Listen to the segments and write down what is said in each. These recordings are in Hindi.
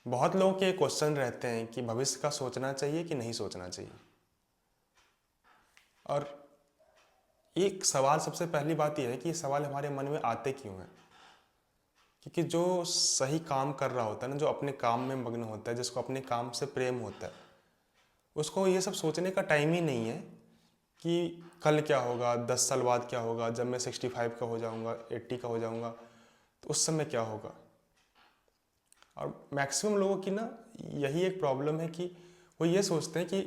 बहुत लोगों के क्वेश्चन रहते हैं कि भविष्य का सोचना चाहिए कि नहीं सोचना चाहिए। और एक सवाल, सबसे पहली बात यह है कि ये सवाल हमारे मन में आते क्यों हैं। क्योंकि जो सही काम कर रहा होता है ना, जो अपने काम में मग्न होता है, जिसको अपने काम से प्रेम होता है, उसको ये सब सोचने का टाइम ही नहीं है कि कल क्या होगा, 10 साल बाद क्या होगा, जब मैं 65 का हो जाऊंगा, 80 का हो जाऊंगा तो उस समय क्या होगा। और मैक्सिमम लोगों की ना यही एक प्रॉब्लम है कि वो ये सोचते हैं कि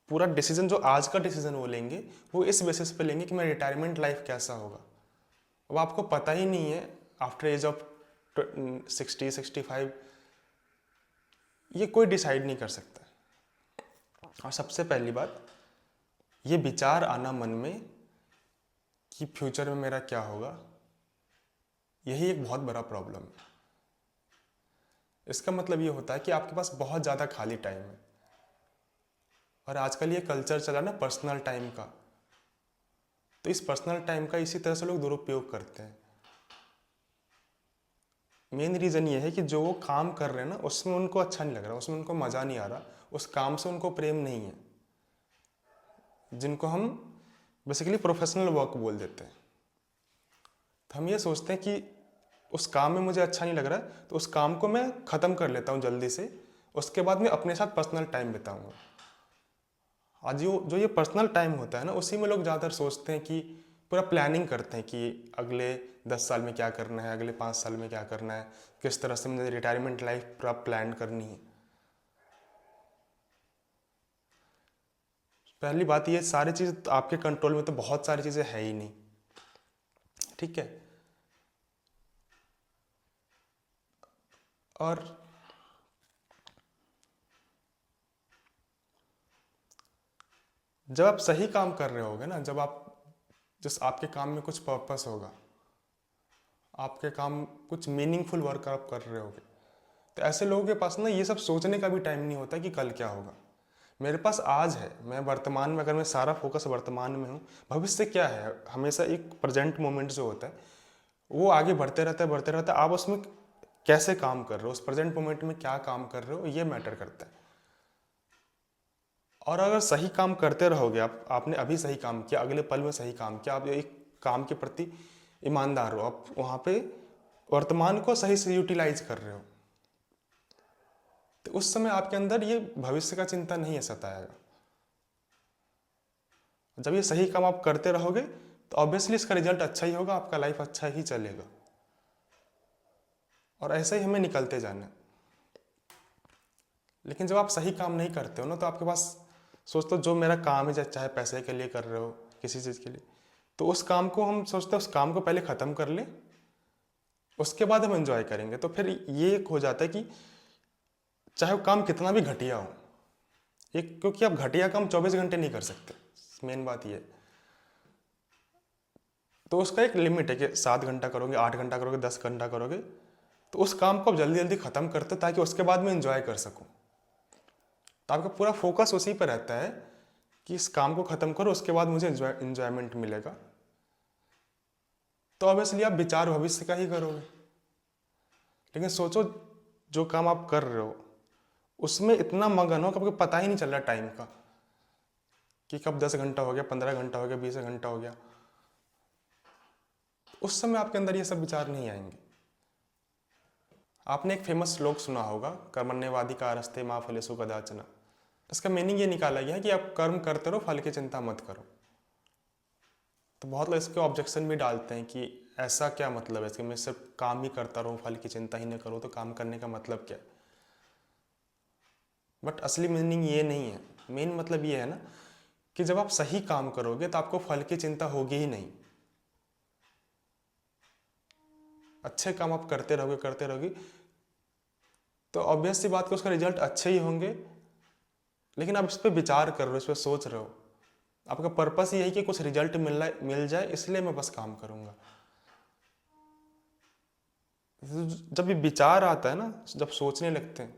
पूरा डिसीजन, जो आज का डिसीजन वो लेंगे, वो इस बेसिस पे लेंगे कि मेरा रिटायरमेंट लाइफ कैसा होगा। अब आपको पता ही नहीं है आफ्टर एज ऑफ 60-65 ये कोई डिसाइड नहीं कर सकता। और सबसे पहली बात, ये विचार आना मन में कि फ्यूचर में मेरा क्या होगा, यही एक बहुत बड़ा प्रॉब्लम है। इसका मतलब ये होता है कि आपके पास बहुत ज़्यादा खाली टाइम है। और आजकल ये कल्चर चला ना पर्सनल टाइम का, तो इस पर्सनल टाइम का इसी तरह से लोग दुरुपयोग करते हैं। मेन रीज़न ये है कि जो वो काम कर रहे हैं ना, उसमें उनको अच्छा नहीं लग रहा, उसमें उनको मज़ा नहीं आ रहा, उस काम से उनको प्रेम नहीं है, जिनको हम बेसिकली प्रोफेशनल वर्क बोल देते हैं। तो हम ये सोचते हैं कि उस काम में मुझे अच्छा नहीं लग रहा है, तो उस काम को मैं ख़त्म कर लेता हूँ जल्दी से, उसके बाद मैं अपने साथ पर्सनल टाइम बिताऊँगा। आज जो जो ये पर्सनल टाइम होता है ना, उसी में लोग ज़्यादातर सोचते हैं कि पूरा प्लानिंग करते हैं कि अगले 10 साल में क्या करना है, अगले 5 साल में क्या करना है, किस तरह से मुझे रिटायरमेंट लाइफ पूरा प्लान करनी है। पहली बात, ये सारी चीज़ तो आपके कंट्रोल में तो बहुत सारी चीज़ें है ही नहीं, ठीक है। और जब आप सही काम कर रहे होगे ना, जब आप जिस आपके काम में कुछ पर्पस होगा, आपके काम कुछ मीनिंगफुल वर्क आप कर रहे होगे, तो ऐसे लोगों के पास ना ये सब सोचने का भी टाइम नहीं होता कि कल क्या होगा। मेरे पास आज है, मैं वर्तमान में, अगर मैं सारा फोकस वर्तमान में हूँ, भविष्य क्या है, हमेशा एक प्रेजेंट मोमेंट जो होता है वो आगे बढ़ते रहता है, बढ़ते रहता है। आप उसमें कैसे काम कर रहे हो, उस प्रेजेंट मोमेंट में क्या काम कर रहे हो, ये मैटर करता है। और अगर सही काम करते रहोगे, आपने अभी सही काम किया, अगले पल में सही काम किया, आप एक काम के प्रति ईमानदार हो, आप वहाँ पे वर्तमान को सही से यूटिलाइज कर रहे हो, तो उस समय आपके अंदर ये भविष्य का चिंता नहीं सताएगा। जब ये सही काम आप करते रहोगे तो ऑब्वियसली इसका रिजल्ट अच्छा ही होगा, आपका लाइफ अच्छा ही चलेगा। और ऐसे ही हमें निकलते जाना है। लेकिन जब आप सही काम नहीं करते हो ना, तो आपके पास सोचते हो जो मेरा काम है, चाहे पैसे के लिए कर रहे हो, किसी चीज़ के लिए, तो उस काम को हम सोचते हैं उस काम को पहले ख़त्म कर लें, उसके बाद हम एंजॉय करेंगे। तो फिर ये एक हो जाता है कि चाहे वो काम कितना भी घटिया हो, एक, क्योंकि आप घटिया काम 24 घंटे नहीं कर सकते, मेन बात ये है। तो उसका एक लिमिट है कि 7 घंटा करोगे, 8 घंटा करोगे, 10 घंटा करोगे, तो उस काम को आप जल्दी जल्दी ख़त्म करते हो ताकि उसके बाद में एंजॉय कर सकूँ। तो आपका पूरा फोकस उसी पर रहता है कि इस काम को ख़त्म करो, उसके बाद मुझे एंजॉयमेंट मिलेगा। तो ऑब्वियसली आप विचार भविष्य का ही करोगे। लेकिन सोचो, जो काम आप कर रहे हो उसमें इतना मगन हो कि आपको पता ही नहीं चल रहा टाइम का, कि कब 10 घंटा हो गया, 15 घंटा हो गया, 20 घंटा हो गया। उस समय आपके अंदर ये सब विचार नहीं आएंगे। आपने एक फेमस श्लोक सुना होगा, कर्मण्येवाधिकारस्ते मा फलेषु कदाचन। इसका मीनिंग ये निकाला गया है कि आप कर्म करते रहो, फल की चिंता मत करो। तो बहुत लोग इसके ऑब्जेक्शन भी डालते हैं कि ऐसा क्या मतलब है इसके, मैं सिर्फ काम ही करता रहूँ, फल की चिंता ही नहीं करूँ, तो काम करने का मतलब क्या है। बट असली मीनिंग ये नहीं है। मेन मतलब ये है ना कि जब आप सही काम करोगे तो आपको फल की चिंता होगी ही नहीं। अच्छे काम आप करते रहोगे तो ऑब्वियस सी बात कि उसका रिजल्ट अच्छे ही होंगे। लेकिन आप इस पर विचार कर रहे हो, इस पर सोच रहे हो, आपका पर्पस ये है कि कुछ रिजल्ट मिल जाए, इसलिए मैं बस काम करूंगा। जब ये विचार आता है ना, जब सोचने लगते हैं,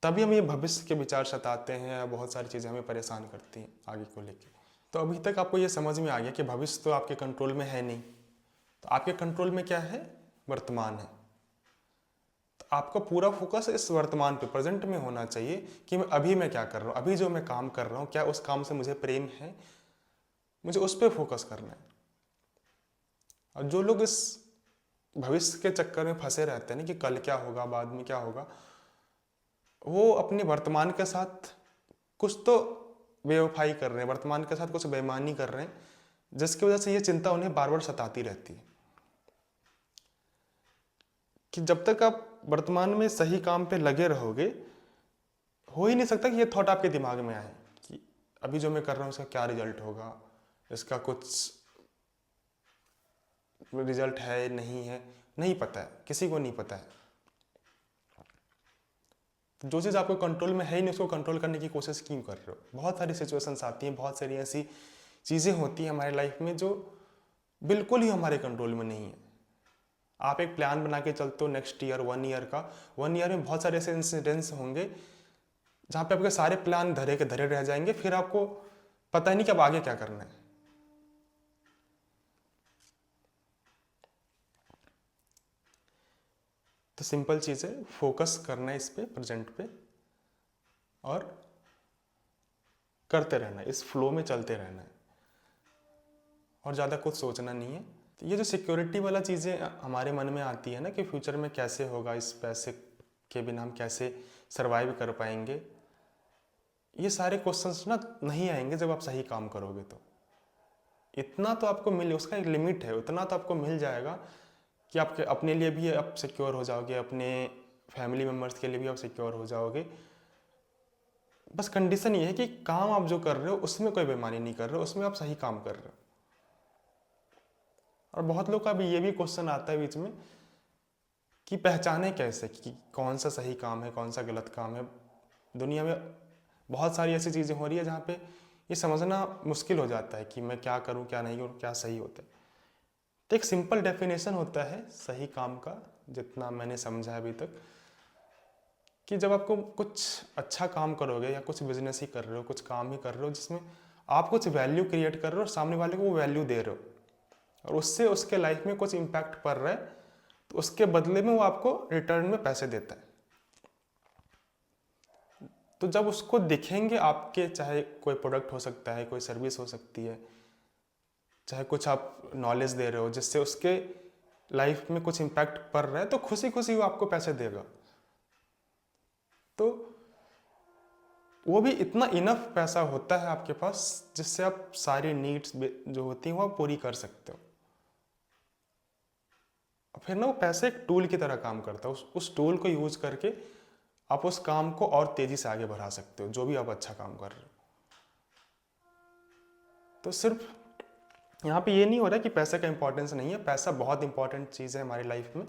तभी हम ये भविष्य के विचार सताते हैं, या बहुत सारी चीज़ें हमें परेशान करती हैं आगे को लेके। तो अभी तक आपको ये समझ में आ गया कि भविष्य तो आपके कंट्रोल में है नहीं, तो आपके कंट्रोल में क्या है, वर्तमान है। तो आपका पूरा फोकस इस वर्तमान पे, प्रेजेंट में होना चाहिए कि मैं अभी मैं क्या कर रहा हूँ, अभी जो मैं काम कर रहा हूँ क्या उस काम से मुझे प्रेम है, मुझे उस पर फोकस करना है। और जो लोग इस भविष्य के चक्कर में फंसे रहते हैं ना कि कल क्या होगा, बाद में क्या होगा, वो अपने वर्तमान के साथ कुछ तो बेवफाई कर रहे हैं, वर्तमान के साथ कुछ बेईमानी कर रहे हैं, जिसकी वजह से ये चिंता उन्हें बार बार सताती रहती है। कि जब तक आप वर्तमान में सही काम पे लगे रहोगे, हो ही नहीं सकता कि ये थॉट आपके दिमाग में आए कि अभी जो मैं कर रहा हूँ इसका क्या रिजल्ट होगा, इसका कुछ रिजल्ट है नहीं है, नहीं पता है, किसी को नहीं पता है। तो जो चीज़ आपको कंट्रोल में है ही नहीं, उसको कंट्रोल करने की कोशिश क्यों कर रहे हो? बहुत सारी सिचुएशंस आती हैं, बहुत सारी ऐसी चीज़ें होती हैं हमारी लाइफ में जो बिल्कुल ही हमारे कंट्रोल में नहीं है। आप एक प्लान बना के चलते हो नेक्स्ट ईयर, 1 ईयर का, 1 ईयर में बहुत सारे ऐसे इंसिडेंट्स होंगे जहाँ पे आपके सारे प्लान धरे के धरे रह जाएंगे, फिर आपको पता ही नहीं कि अब आगे क्या करना है। तो सिंपल चीज़ है, फोकस करना है इस पे, प्रेजेंट पे, और करते रहना है, इस फ्लो में चलते रहना है, और ज़्यादा कुछ सोचना नहीं है। तो ये जो सिक्योरिटी वाला चीज़ें हमारे मन में आती है ना कि फ्यूचर में कैसे होगा, इस पैसे के बिना हम कैसे सरवाइव कर पाएंगे, ये सारे क्वेश्चंस ना नहीं आएंगे जब आप सही काम करोगे। तो इतना तो आपको मिले, उसका एक लिमिट है, उतना तो आपको मिल जाएगा कि आपके अपने लिए भी आप सिक्योर हो जाओगे, अपने फैमिली मेम्बर्स के लिए भी आप सिक्योर हो जाओगे। बस कंडीशन ये है कि काम आप जो कर रहे हो उसमें कोई बेईमानी नहीं कर रहे हो, उसमें आप सही काम कर रहे हो। और बहुत लोग का भी ये भी क्वेश्चन आता है बीच में कि पहचाने कैसे कि कौन सा सही काम है, कौन सा गलत काम है। दुनिया में बहुत सारी ऐसी चीज़ें हो रही है जहाँ पे ये समझना मुश्किल हो जाता है कि मैं क्या करूँ, क्या नहीं करूँ, क्या सही होता है। तो एक सिंपल डेफिनेशन होता है सही काम का, जितना मैंने समझा है अभी तक, कि जब आपको कुछ अच्छा काम करोगे या कुछ बिजनेस ही कर रहे हो, कुछ काम ही कर रहे हो जिसमें आप कुछ वैल्यू क्रिएट कर रहे हो और सामने वाले को वो वैल्यू दे रहे हो और उससे उसके लाइफ में कुछ इम्पैक्ट पड़ रहा है, तो उसके बदले में वो आपको रिटर्न में पैसे देता है। तो जब उसको दिखेंगे आपके, चाहे कोई प्रोडक्ट हो सकता है, कोई सर्विस हो सकती है, चाहे कुछ आप नॉलेज दे रहे हो जिससे उसके लाइफ में कुछ इम्पैक्ट पड़ रहा है, तो खुशी खुशी वो आपको पैसे देगा। तो वो भी इतना इनफ पैसा होता है आपके पास जिससे आप सारी नीड्स जो होती हैं वो आप पूरी कर सकते हो। फिर ना वो पैसे एक टूल की तरह काम करता है, उस टूल को यूज करके आप उस काम को और तेजी से आगे बढ़ा सकते हो, जो भी आप अच्छा काम कर रहे हो। तो सिर्फ यहाँ पे ये नहीं हो रहा कि पैसे का इंपॉर्टेंस नहीं है, पैसा बहुत इंपॉर्टेंट चीज़ है हमारी लाइफ में,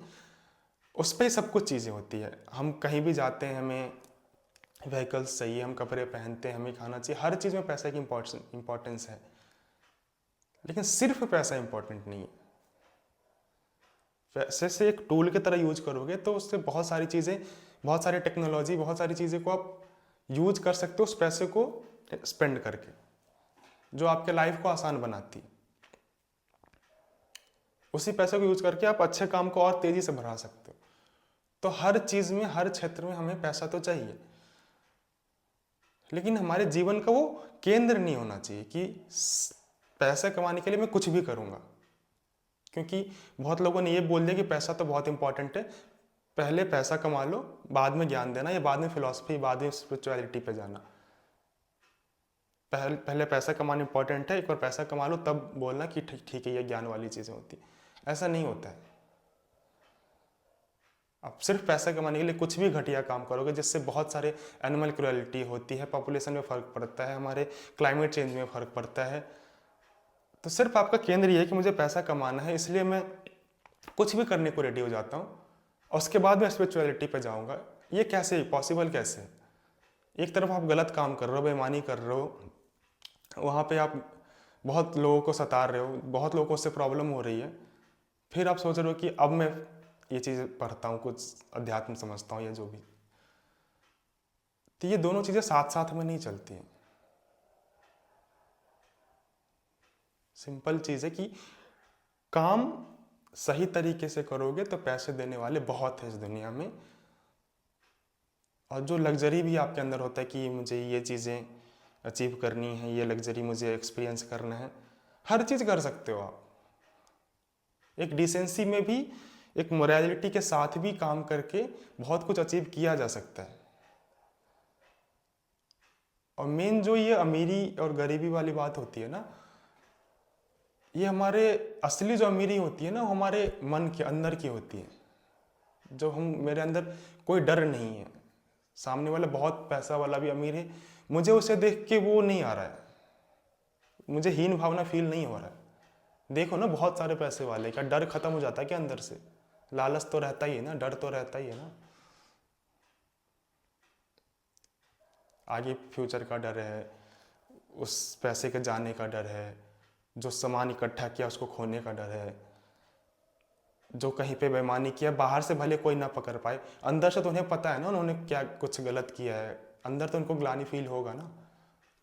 उस पर ही सब कुछ चीज़ें होती है। हम कहीं भी जाते हैं, हमें व्हीकल्स चाहिए, हम कपड़े पहनते हैं, हमें खाना चाहिए, हर चीज़ में पैसे की इंपॉर्टेंस है, लेकिन सिर्फ पैसा इंपॉर्टेंट नहीं है। पैसे से एक टूल की तरह यूज करोगे तो उससे बहुत सारी चीज़ें, बहुत सारी टेक्नोलॉजी, बहुत सारी चीज़ें को आप यूज कर सकते हो उस पैसे को स्पेंड करके, जो आपके लाइफ को आसान बनाती है। उसी पैसे को यूज करके आप अच्छे काम को और तेजी से बढ़ा सकते हो। तो हर चीज़ में, हर क्षेत्र में हमें पैसा तो चाहिए, लेकिन हमारे जीवन का वो केंद्र नहीं होना चाहिए कि पैसा कमाने के लिए मैं कुछ भी करूँगा। क्योंकि बहुत लोगों ने ये बोल दिया कि पैसा तो बहुत इंपॉर्टेंट है, पहले पैसा कमा लो, बाद में ज्ञान देना, या बाद में फिलॉसफी, बाद में स्पिरिचुअलिटी पे जाना। पहले पैसा कमाना इंपॉर्टेंट है, एक बार पैसा कमा लो तब बोलना कि ठीक है ये ज्ञान वाली चीज़ें होती। ऐसा नहीं होता है। आप सिर्फ पैसा कमाने के लिए कुछ भी घटिया काम करोगे जिससे बहुत सारे एनिमल क्रुएलिटी होती है, पॉपुलेशन में फ़र्क पड़ता है, हमारे क्लाइमेट चेंज में फ़र्क पड़ता है। तो सिर्फ आपका केंद्र ये है कि मुझे पैसा कमाना है, इसलिए मैं कुछ भी करने को रेडी हो जाता हूँ और उसके बाद मैं स्पिरिचुअलिटी पे जाऊँगा। ये कैसे पॉसिबल, कैसे? एक तरफ आप गलत काम कर रहे हो, बेईमानी कर रहे हो, वहाँ पे आप बहुत लोगों को सता रहे हो, बहुत लोगों को उससे प्रॉब्लम हो रही है, फिर आप सोच रहे हो कि अब मैं ये चीज़ पढ़ता हूँ, कुछ अध्यात्म समझता हूँ या जो भी। तो ये दोनों चीज़ें साथ साथ में नहीं चलती हैं। सिंपल चीज़ है कि काम सही तरीके से करोगे तो पैसे देने वाले बहुत हैं इस दुनिया में, और जो लग्जरी भी आपके अंदर होता है कि मुझे ये चीज़ें अचीव करनी है, ये लग्जरी मुझे एक्सपीरियंस करना है, हर चीज़ कर सकते हो आप। एक डिसेंसी में भी, एक मोरालिटी के साथ भी काम करके बहुत कुछ अचीव किया जा सकता है। और मेन जो ये अमीरी और गरीबी वाली बात होती है ना, ये हमारे असली जो अमीरी होती है ना, वो हमारे मन के अंदर की होती है। जो हम, मेरे अंदर कोई डर नहीं है, सामने वाला बहुत पैसा वाला भी अमीर है, मुझे उसे देख के वो नहीं आ रहा है, मुझे हीन भावना फील नहीं हो रहा है। देखो ना, बहुत सारे पैसे वाले, क्या डर खत्म हो जाता है क्या अंदर से? लालच तो रहता ही है ना, डर तो रहता ही है ना। आगे फ्यूचर का डर है, उस पैसे के जाने का डर है, जो सामान इकट्ठा किया उसको खोने का डर है, जो कहीं पे बेईमानी किया, बाहर से भले कोई ना पकड़ पाए, अंदर से तो उन्हें पता है ना उन्होंने क्या कुछ गलत किया है, अंदर तो उनको ग्लानि फील होगा ना।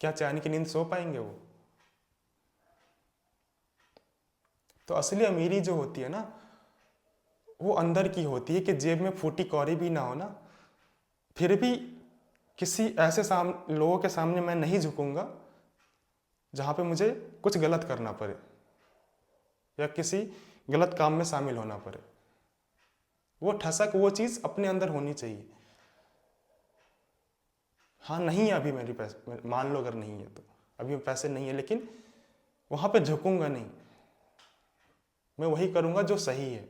क्या चैन की नींद सो पाएंगे वो? तो असली अमीरी जो होती है ना, वो अंदर की होती है कि जेब में फूटी कौड़ी भी ना हो ना, फिर भी किसी ऐसे लोगों के सामने मैं नहीं झुकूंगा जहां पे मुझे कुछ गलत करना पड़े या किसी गलत काम में शामिल होना पड़े। वो ठसक, वो चीज़ अपने अंदर होनी चाहिए। हाँ, नहीं है अभी मेरी पैसे, मान लो अगर नहीं है तो, अभी पैसे नहीं है, लेकिन वहां पे झुकूंगा नहीं, मैं वही करूंगा जो सही है।